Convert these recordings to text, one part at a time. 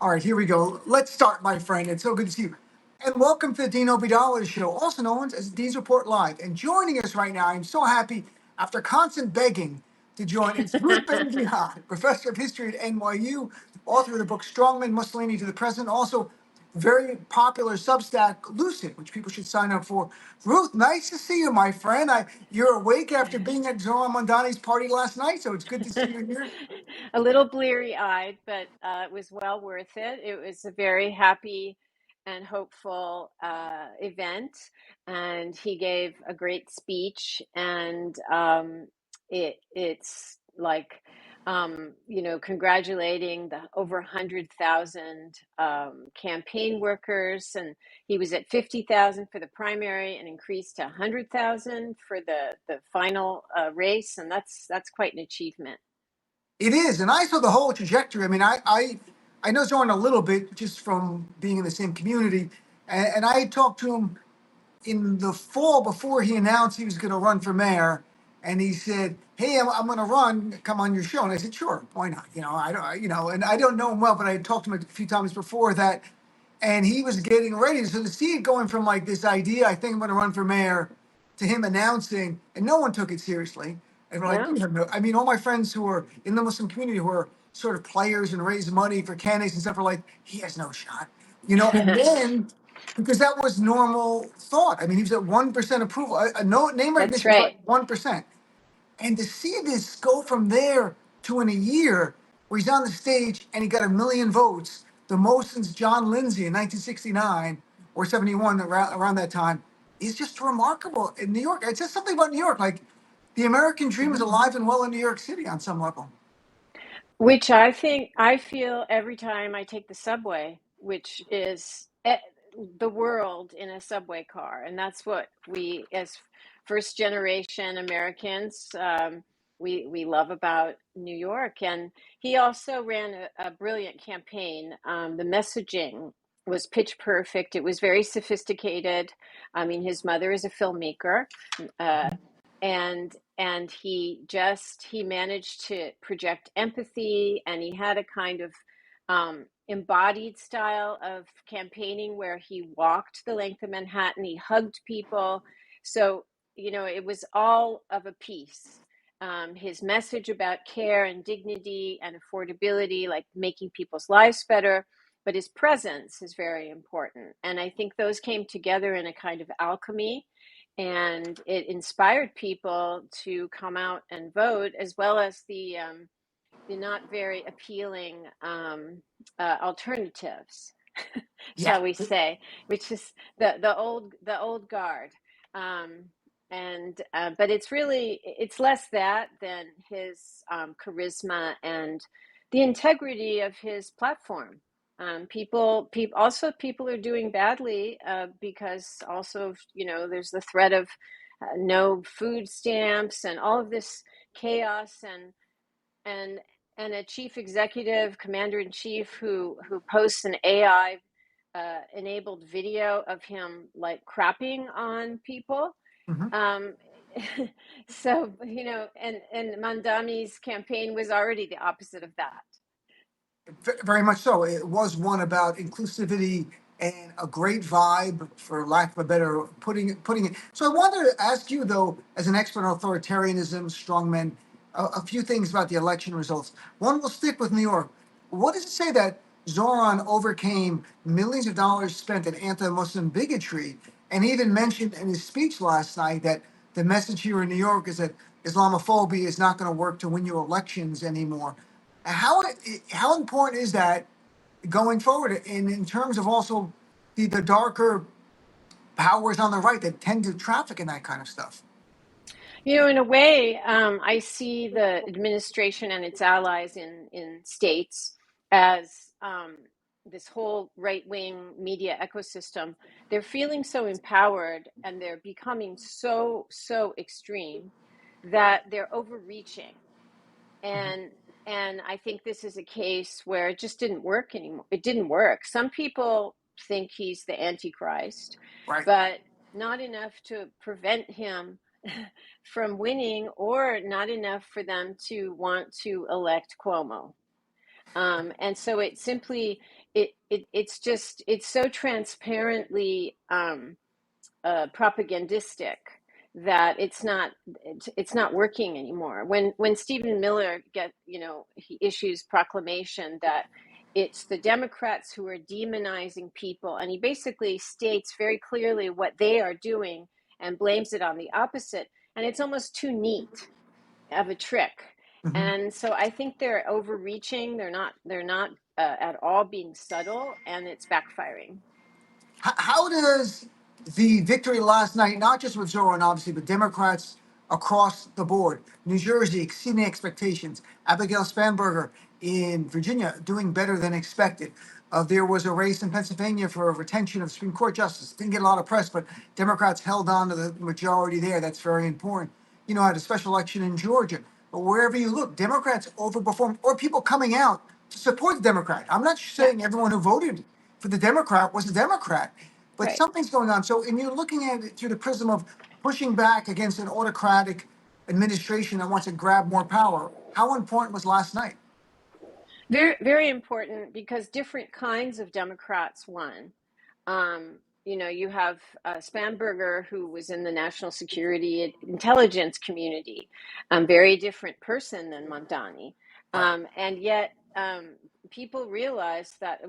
All right, here we go. Let's start, my friend. It's so good to see you. And welcome to the Dean Obeidallah Show, also known as Dean's Report Live. And joining us right now, I'm so happy, after constant begging to join, it's Ruth Ben-Ghiat, professor of history at NYU, author of the book Strongman Mussolini to the Present, also very popular Substack, Lucid, which people should sign up for. Ruth, nice to see you, my friend. You're awake after being at Zoran Mondani's party last night, so it's good to see you here. A little bleary-eyed, but it was well worth it. It was a very happy and hopeful event, and he gave a great speech. And it's like congratulating the over 100,000 campaign workers, and he was at 50,000 for the primary and increased to 100,000 for the final race, and that's quite an achievement. It is, and I saw the whole trajectory. I mean, I know Zorn a little bit just from being in the same community, and I talked to him in the fall before he announced he was going to run for mayor, and he said, "Hey, I'm going to run. Come on your show." And I said, "Sure, why not?" And I don't know him well, but I talked to him a few times before that, and he was getting ready. So to see it going from like this idea, I think I'm going to run for mayor, to him announcing, and no one took it seriously. And we're like, No. you have no. I mean, all my friends who are in the Muslim community who are sort of players and raise money for candidates and stuff are like, he has no shot, And then because that was normal thought. I mean, he was at 1% approval. No name That's recognition was right. like 1%. And to see this go from there to in a year where he's on the stage and he got 1 million votes, the most since John Lindsay in 1969 or 71, around that time, is just remarkable in New York. It says something about New York, like the American dream is Mhm. alive and well in New York City on some level. Which I feel every time I take the subway, which is the world in a subway car. And that's what we, as first generation Americans, we love about New York. And he also ran a brilliant campaign. The messaging was pitch perfect. It was very sophisticated. I mean, his mother is a filmmaker. Uh, and he managed to project empathy, and he had a kind of embodied style of campaigning where he walked the length of Manhattan, he hugged people. So it was all of a piece. His message about care and dignity and affordability, like making people's lives better, but his presence is very important, and I think those came together in a kind of alchemy, and it inspired people to come out and vote, as well as the not very appealing alternatives, Yeah. shall we say, which is the old guard. Um, and But it's less that than his charisma and the integrity of his platform. People are doing badly because also there's the threat of no food stamps and all of this chaos, and a chief executive, commander in chief, who posts an AI enabled video of him like crapping on people. Mhm. Um, so and Mandami's campaign was already the opposite of that. Very much so. It was one about inclusivity and a great vibe, for lack of a better putting it. So I wanted to ask you, though, as an expert on authoritarianism, strongmen, a few things about the election results. One, will stick with New York. What does it say that Zoran overcame millions of dollars spent in anti-Muslim bigotry, and he even mentioned in his speech last night that the message here in New York is that Islamophobia is not going to work to win you elections anymore. How how important is that going forward, in terms of also the darker powers on the right that tend to traffic in that kind of stuff? In a way, I see the administration and its allies in states as this whole right-wing media ecosystem. They're feeling so empowered, and they're becoming so extreme that they're overreaching. And I think this is a case where it just didn't work anymore. It didn't work. Some people think he's the Antichrist, Right. but not enough to prevent him from winning, or not enough for them to want to elect Cuomo. And so it simply, it's so transparently propagandistic that it's not working anymore. When Stephen Miller he issues proclamation that it's the Democrats who are demonizing people, and he basically states very clearly what they are doing and blames it on the opposite, and it's almost too neat of a trick. Mhm. And so I think they're overreaching. They're not at all being subtle, and it's backfiring. How does the victory last night, not just with Zoran, obviously, but Democrats across the board, New Jersey exceeding expectations, Abigail Spanberger in Virginia doing better than expected. There was a race in Pennsylvania for a retention of Supreme Court justice. Didn't get a lot of press, but Democrats held on to the majority there. That's very important. Had a special election in Georgia. But wherever you look, Democrats overperformed, or people coming out to support the Democrat. I'm not Yeah, saying everyone who voted for the Democrat was a Democrat, but right. something's going on. So, and you're looking at it through the prism of pushing back against an autocratic administration that wants to grab more power. How important was last night? Very, very important because different kinds of Democrats won. You have Spanberger, who was in the national security intelligence community, very different person than Mamdani. Right. And yet, people realize that,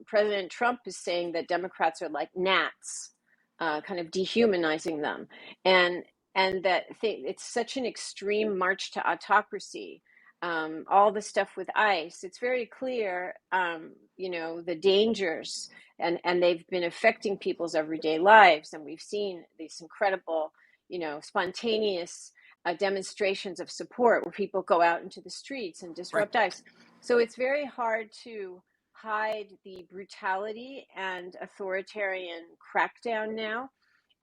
President Trump is saying that Democrats are like gnats, kind of dehumanizing them. And it's such an extreme march to autocracy. All the stuff with ICE, it's very clear, the dangers, and they've been affecting people's everyday lives. And we've seen these incredible, spontaneous demonstrations of support where people go out into the streets and Right. disrupt ICE. So it's very hard to hide the brutality and authoritarian crackdown now.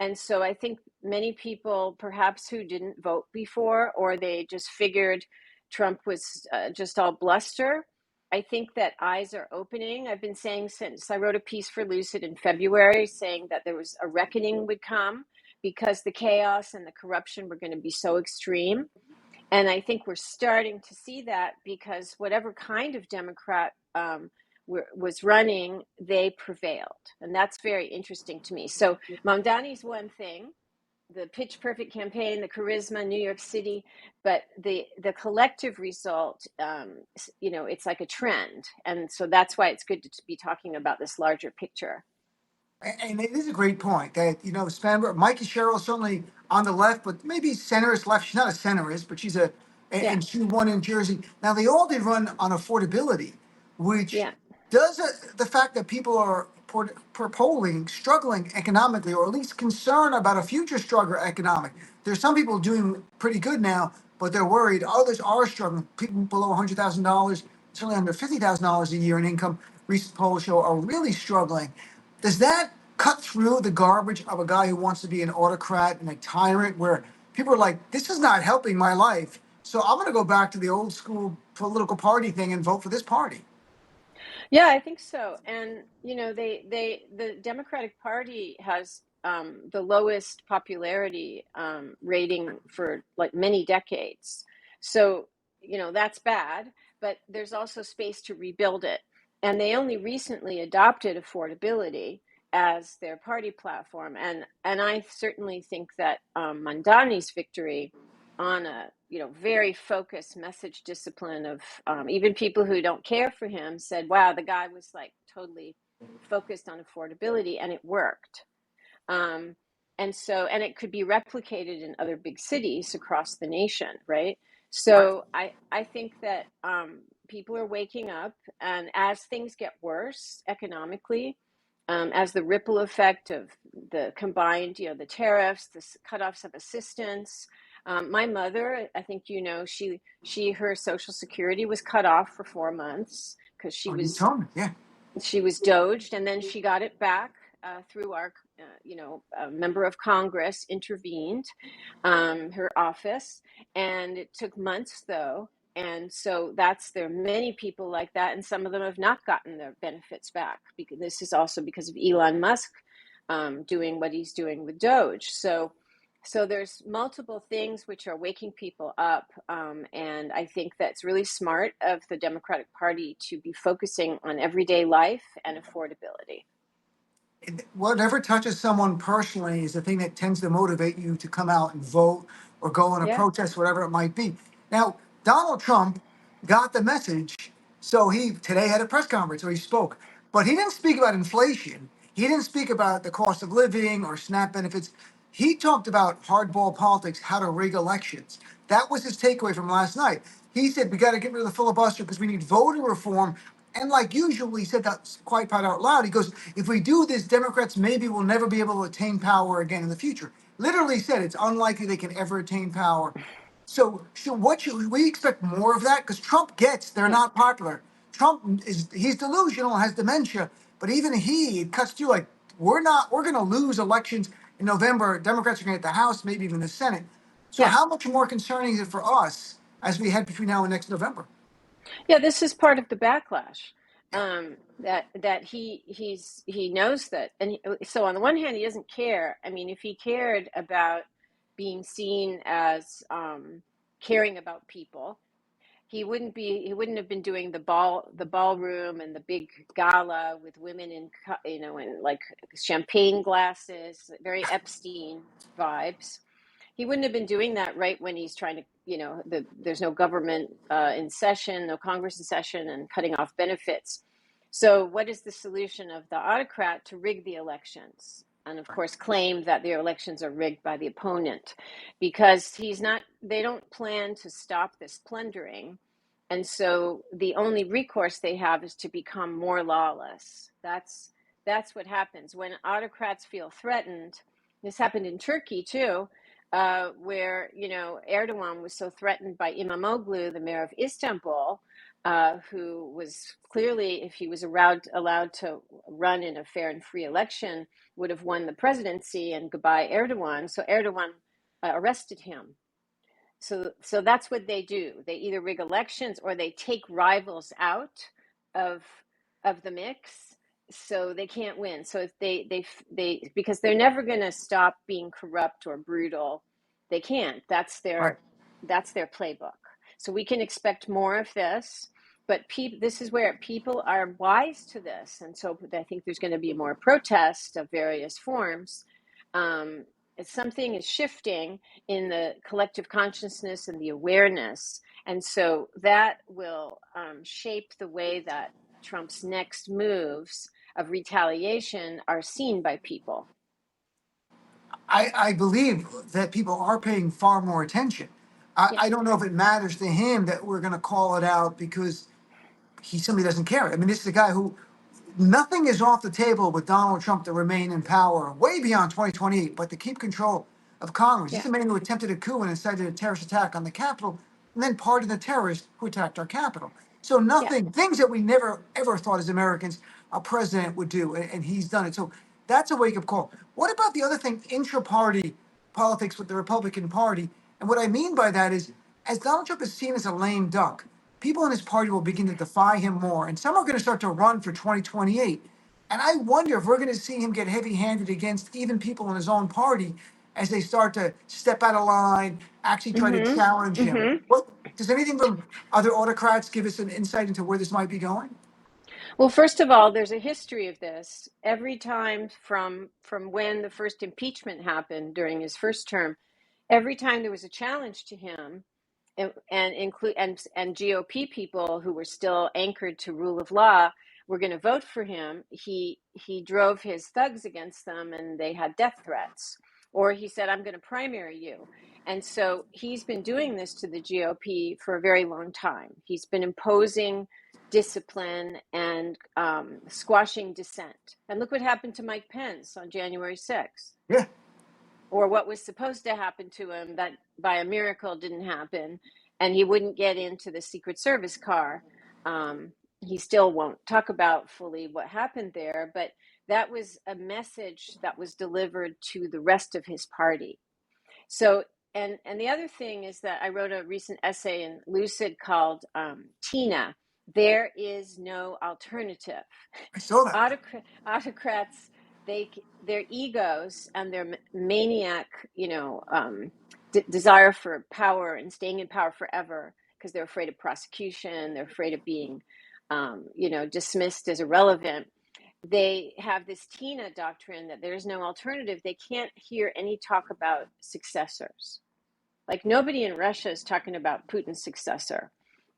And so I think many people, perhaps who didn't vote before, or they just figured Trump was just all bluster, I think that eyes are opening. I've been saying since I wrote a piece for Lucid in February saying that there was a reckoning would come because the chaos and the corruption were going to be so extreme. And I think we're starting to see that because whatever kind of Democrat was running, they prevailed. And that's very interesting to me. So Mamdani's one thing, the pitch perfect campaign, the charisma, New York City, but the collective result, it's like a trend, and so that's why it's good to be talking about this larger picture. And it is a great point that, Spanberg, Mikey Sherrill certainly on the left, but maybe centrist left. She's not a centrist, but Yeah, and she won in Jersey. Now, they all did run on affordability, which yeah, does the fact that people are per polling struggling economically, or at least concerned about a future struggle economic. There's some people doing pretty good now, but they're worried. Others are struggling. People below $100,000, certainly under $50,000 a year in income, recent polls show, are really struggling. Does that cut through the garbage of a guy who wants to be an autocrat and a tyrant, where people are like, this is not helping my life, so I'm going to go back to the old school political party thing and vote for this party? yeah, I think so. And the Democratic Party has the lowest popularity rating for like many decades. So that's bad, but there's also space to rebuild it. And they only recently adopted affordability as their party platform. And I certainly think that Mandani's victory on a very focused message discipline of even people who don't care for him said, wow, the guy was like totally focused on affordability, and it worked. um, and it could be replicated in other big cities across the nation, right? Right. So I think that people are waking up, and as things get worse economically, as the ripple effect of the combined, the tariffs, the cutoffs of assistance. My mother, I think her Social Security was cut off for 4 months because Oh, you told me. Yeah. she was doged, and then she got it back through our, a member of Congress intervened, her office, and it took months though. And so there are many people like that, and some of them have not gotten their benefits back because this is also because of Elon Musk doing what he's doing with Doge. So So there's multiple things which are waking people up, and I think that's really smart of the Democratic Party to be focusing on everyday life and affordability. Whatever touches someone personally is the thing that tends to motivate you to come out and vote or go on a Yeah, protest, whatever it might be. Now, Donald Trump got the message, so he today had a press conference where he spoke, but he didn't speak about inflation. He didn't speak about the cost of living or SNAP benefits. He talked about hardball politics, how to rig elections. That was his takeaway from last night. He said we got to get rid of the filibuster because we need voting reform. And like usual, he said that quite out loud. He goes, if we do this, Democrats maybe will never be able to attain power again in the future. Literally said it's unlikely they can ever attain power. So what should we expect more of that? Because Trump gets they're yeah, not popular. Trump he's delusional, has dementia, but even he it cuts through like we're gonna lose elections in November. Democrats are gonna get the House, maybe even the Senate. So yeah. how much more concerning is it for us as we head between now and next November? Yeah, this is part of the backlash. That he knows that, and so on the one hand, he doesn't care. I mean, if he cared about being seen as caring about people, he wouldn't have been doing the ballroom and the big gala with women in in like champagne glasses, very Epstein vibes. He wouldn't have been doing that right when he's trying to, there's no government in session, no Congress in session, and cutting off benefits. So, what is the solution of the autocrat? To rig the elections, and of course, claim that the elections are rigged by the opponent, because he's not. They don't plan to stop this plundering, and so the only recourse they have is to become more lawless. That's what happens when autocrats feel threatened. This happened in Turkey too, where Erdogan was so threatened by Imamoglu, the mayor of Istanbul, who was clearly, if he was allowed to run in a fair and free election, would have won the presidency and goodbye Erdogan. So Erdogan arrested him. So that's what they do. They either rig elections or they take rivals out of the mix, so they can't win. So if they because they're never going to stop being corrupt or brutal. They can't. Right. That's their playbook. So we can expect more of this, but this is where people are wise to this, and so I think there's going to be more protest of various forms. Um, Something is shifting in the collective consciousness and the awareness. And so that will shape the way that Trump's next moves of retaliation are seen by people. I believe that people are paying far more attention. Yeah, I don't know if it matters to him that we're going to call it out because he simply doesn't care. I mean, this is a guy who nothing is off the table with Donald Trump to remain in power way beyond 2028, but to keep control of Congress. He's yeah, the man who attempted a coup and incited a terrorist attack on the Capitol, and then pardoned the terrorists who attacked our Capitol. So yeah. nothing, things that we never ever thought as Americans a president would do, and he's done it. So that's a wake-up call. What about the other thing, intra-party politics with the Republican Party? And what I mean by that is, as Donald Trump is seen as a lame duck, people in his party will begin to defy him more, and some are going to start to run for 2028. And I wonder if we're going to see him get heavy-handed against even people in his own party as they start to step out of line, actually try to Mm-hmm. challenge him. Mm-hmm. What does anything from other autocrats give us an insight into where this might be going? Well, first of all, there's a history of this. Every time from when the first impeachment happened during his first term, every time there was a challenge to him, and include and GOP people who were still anchored to rule of law were going to vote for him. He drove his thugs against them, and they had death threats. Or he said, "I'm going to primary you." And so he's been doing this to the GOP for a very long time. He's been imposing discipline and squashing dissent. And look what happened to Mike Pence on January 6th, Yeah, or what was supposed to happen to him that by a miracle didn't happen, and he wouldn't get into the Secret Service car. He still won't talk about fully what happened there, but that was a message that was delivered to the rest of his party. So, and the other thing is that I wrote a recent essay in Lucid called Tina, There Is No Alternative. I saw that. Autocrats their egos and their maniac, desire for power and staying in power forever because they're afraid of prosecution, they're afraid of being, dismissed as irrelevant. They have this Tina doctrine that there's no alternative. They can't hear any talk about successors. Like nobody in Russia is talking about Putin's successor.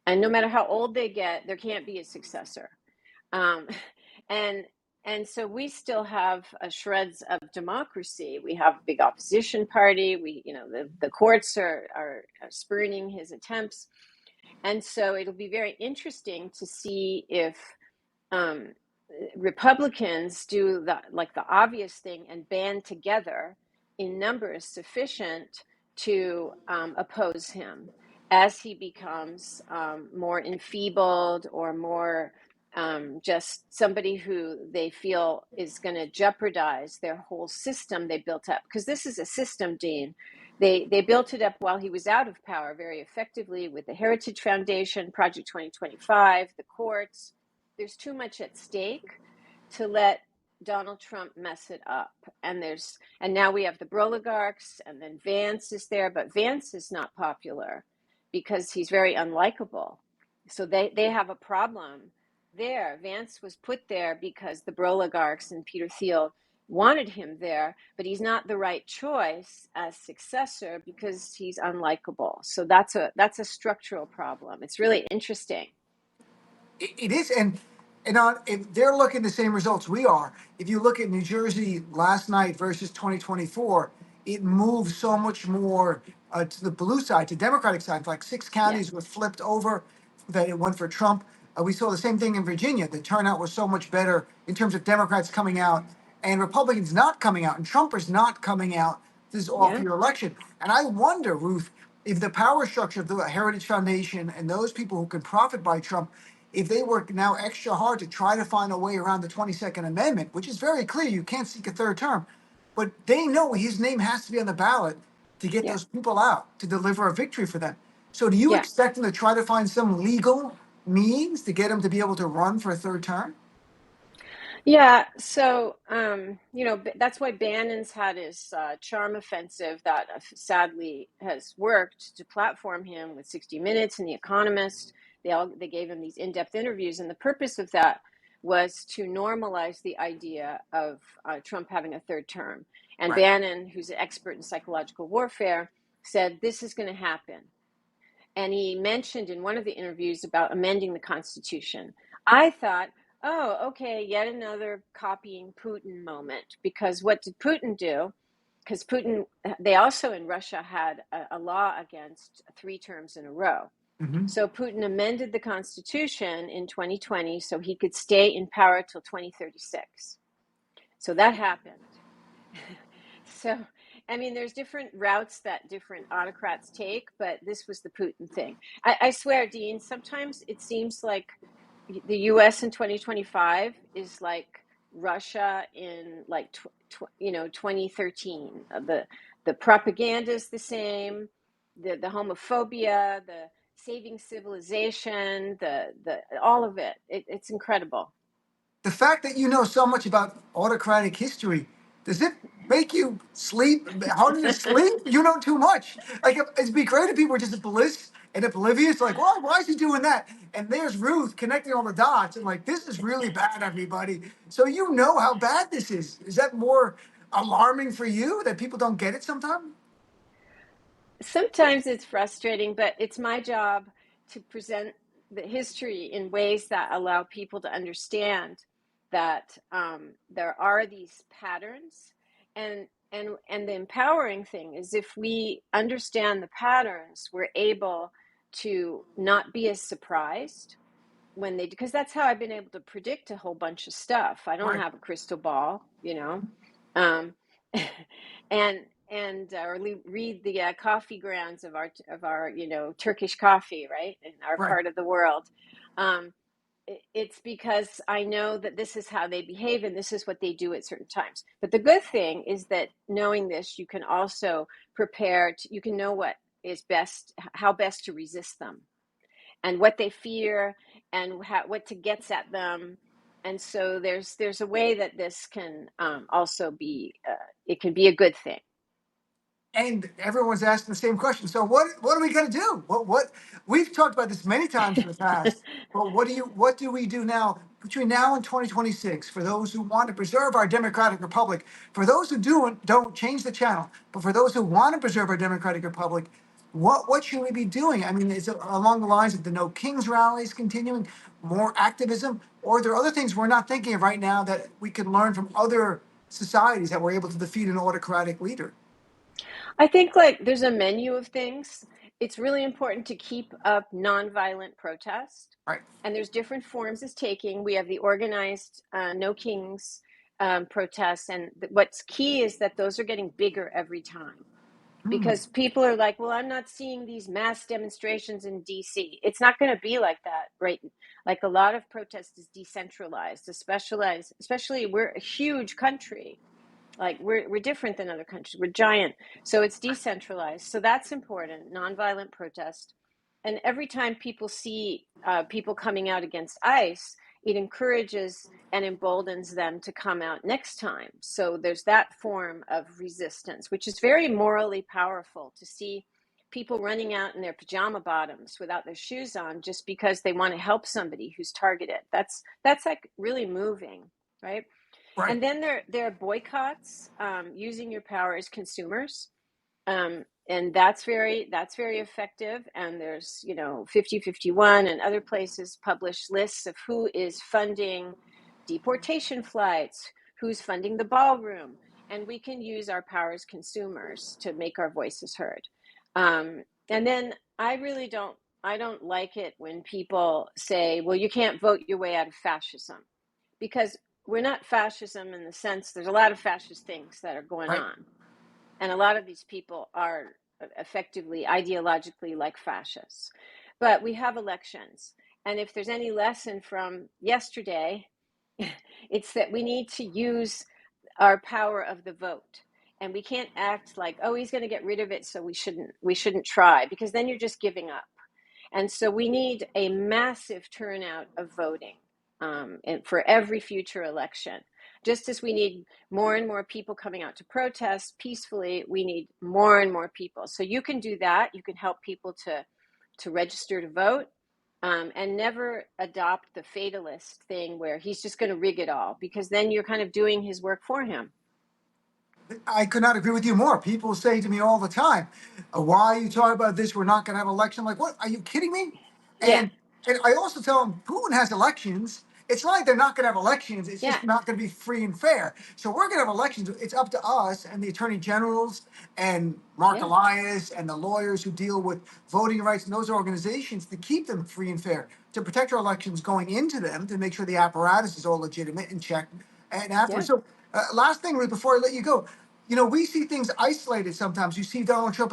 And no matter how old they get, there can't be a successor. Um, and and so we still have shreds of democracy. We have a big opposition party. The courts are spurning his attempts. And so it'll be very interesting to see if um, Republicans do the obvious thing and band together in numbers sufficient to oppose him as he becomes more enfeebled or more just somebody who they feel is going to jeopardize their whole system they built up. Because this is a system, Dean. They built it up while he was out of power very effectively with the Heritage Foundation, Project 2025, the courts. There's too much at stake to let Donald Trump mess it up. And now we have the Broligarchs, and then Vance is there, but Vance is not popular because he's very unlikable. So they have a problem there. Vance was put there because the Broligarchs and Peter Thiel wanted him there, but he's not the right choice as successor because he's unlikable. So that's a structural problem. It's really interesting. It is, and if they're looking the same results we are, if you look at New Jersey last night versus 2024, it moved so much more to the blue side, to Democratic side. Like six Yeah. counties were flipped over that it went for Trump. We saw the same thing in Virginia. The turnout was so much better in terms of Democrats coming out and Republicans not coming out, and Trumpers not coming out this Yeah. off-year election. And I wonder, Ruth, if the power structure of the Heritage Foundation and those people who could profit by Trump, if they work now extra hard to try to find a way around the 22nd Amendment, which is very clear, you can't seek a third term, but they know his name has to be on the ballot to get Yeah. those people out, to deliver a victory for them. So do you Yeah. expect them to try to find some legal means to get him to be able to run for a third term? Yeah, so that's why Bannon's had his charm offensive that sadly has worked to platform him with 60 Minutes and The Economist. They gave him these in-depth interviews, and the purpose of that was to normalize the idea of Trump having a third term. And Right. Bannon, who's an expert in psychological warfare, said this is going to happen. And he mentioned in one of the interviews about amending the Constitution. I thought, oh, okay, yet another copying Putin moment. Because what did Putin do? Because Putin, they also in Russia had a law against 3 terms in a row. Hmm. So Putin amended the Constitution in 2020 so he could stay in power till 2036. So that happened. So, I mean, there's different routes that different autocrats take, but this was the Putin thing. I swear, Dean, sometimes it seems like the US in 2025 is like Russia in like 2013. The propaganda is the same, the homophobia, the saving civilization, the all of it. It's incredible. The fact that you know so much about autocratic history, does it make you sleep harder to sleep? You know too much. Like it'd be great if people were just bliss and oblivious, like, well, why is he doing that? And there's Ruth connecting all the dots, and like, this is really bad, everybody. So you know how bad this is. Is that more alarming for you that people don't get it sometimes? Sometimes it's frustrating, but it's my job to present the history in ways that allow people to understand that there are these patterns, and and the empowering thing is if we understand the patterns, we're able to not be as surprised when they, because that's how I've been able to predict a whole bunch of stuff. I don't Right. have a crystal ball. um, and or read the coffee grounds of our Turkish coffee, right, in our Right. part of the world. Um, it's because I know that this is how they behave and this is what they do at certain times. But the good thing is that knowing this, you can also you can know what is best, how best to resist them and what they fear and what to gets at them. And so there's a way that this can also be it can be a good thing. And everyone's asking the same question. So what are we going to do? What we've talked about this many times in the past. But what do we do now between now and 2026 for those who want to preserve our democratic republic? For those who don't change the channel, but for those who want to preserve our democratic republic, what should we be doing? I mean, is it along the lines of the No Kings rallies continuing, more activism, or are there other things we're not thinking of right now that we can learn from other societies that were able to defeat an autocratic leader? I think like there's a menu of things. It's really important to keep up nonviolent protest, Right. and there's different forms it's taking. We have the organized No Kings protests, and what's key is that those are getting bigger every time Hmm. because people are like, well, I'm not seeing these mass demonstrations in DC. It's not going to be like that, right? Like a lot of protest is decentralized, especially we're a huge country. Like we're different than other countries. We're giant. So it's decentralized. So that's important, nonviolent protest. And every time people see people coming out against ICE, it encourages and emboldens them to come out next time. So there's that form of resistance, which is very morally powerful to see people running out in their pajama bottoms without their shoes on just because they want to help somebody who's targeted. That's like really moving, right? Right. And then there are boycotts, using your power as consumers, and that's very effective. And there's 5051 and other places publish lists of who is funding deportation flights, who's funding the ballroom, and we can use our power as consumers to make our voices heard. And then I don't like it when people say, well, you can't vote your way out of fascism, because we're not fascism in the sense there's a lot of fascist things that are going Right. on. And a lot of these people are effectively ideologically like fascists. But we have elections. And if there's any lesson from yesterday, it's that we need to use our power of the vote. And we can't act like, oh, he's going to get rid of it, so we shouldn't try, because then you're just giving up. And so we need a massive turnout of voting, and for every future election. Just as we need more and more people coming out to protest peacefully, we need more and more people. So you can do that. You can help people to register to vote, and never adopt the fatalist thing where he's just going to rig it all, because then you're kind of doing his work for him. I could not agree with you more. People say to me all the time, "Why are you talking about this? We're not going to have election." I'm like, what? Are you kidding me? Yeah, And I also tell them Putin has elections. It's not like they're not going to have elections. It's yeah, just not going to be free and fair. So we're going to have elections. It's up to us and the attorney generals and Mark yeah, Elias and the lawyers who deal with voting rights in those organizations to keep them free and fair, to protect our elections going into them, to make sure the apparatus is all legitimate and checked and yeah. afterwards. So last thing, Ruth, before I let you go, we see things isolated sometimes. You see Donald Trump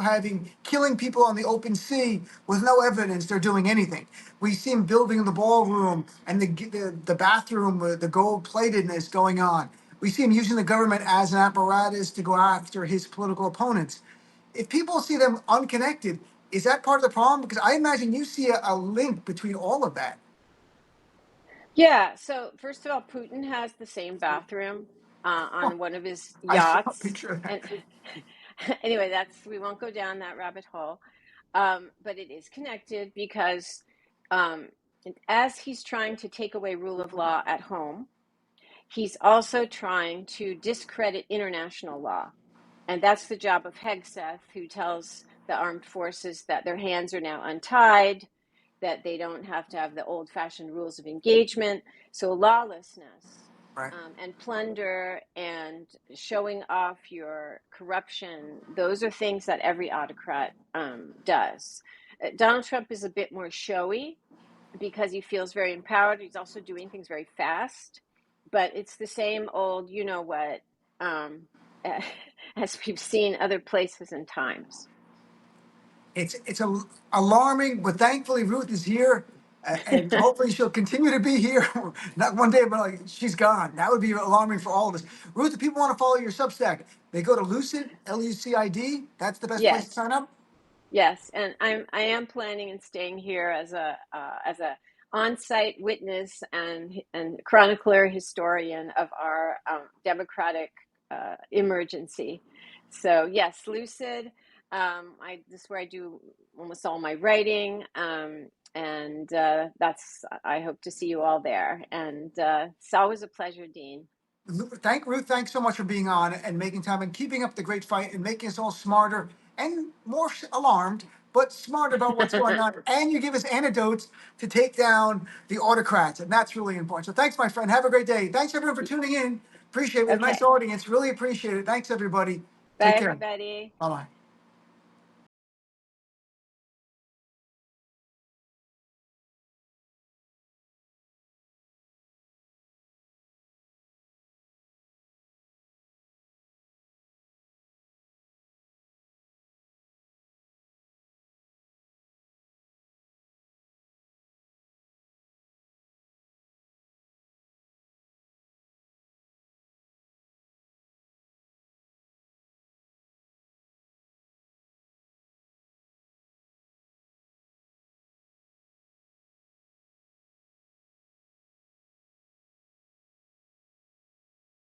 killing people on the open sea with no evidence they're doing anything. We see him building the ballroom and the bathroom with the gold platedness going on. We see him using the government as an apparatus to go after his political opponents. If people see them unconnected, is that part of the problem? Because I imagine you see a link between all of that. Yeah. So first of all, Putin has the same bathroom on one of his I saw a yachts, picture of that. and anyway, we won't go down that rabbit hole. But it is connected because um, as he's trying to take away rule of law at home, he's also trying to discredit international law. And that's the job of Hegseth, who tells the armed forces that their hands are now untied, that they don't have to have the old fashioned rules of engagement. So, lawlessness, Right. and plunder and showing off your corruption, those are things that every autocrat does. Donald Trump is a bit more showy because he feels very empowered. He's also doing things very fast, but it's the same old, you know what, um, as we've seen other places and times. Alarming, but thankfully Ruth is here, and hopefully she'll continue to be here. Not one day, but like she's gone. That would be alarming for all of us. Ruth, if people want to follow your Substack, they go to Lucid, Lucid. That's the best place to Yes. sign up. Yes, and I am planning and staying here as a on-site witness and chronicler historian of our democratic emergency. So yes, Lucid. This is where I do almost all my writing, and that's. I hope to see you all there. And it's always a pleasure, Dean. Ruth, thanks so much for being on and making time and keeping up the great fight and making us all smarter and more alarmed, but smart about what's going on. And you give us antidotes to take down the autocrats, and that's really important. So thanks, my friend. Have a great day. Thanks everyone for tuning in. Appreciate it. We have a nice Okay, audience. Really appreciate it. Thanks everybody. bye Take care. everybody. Bye bye.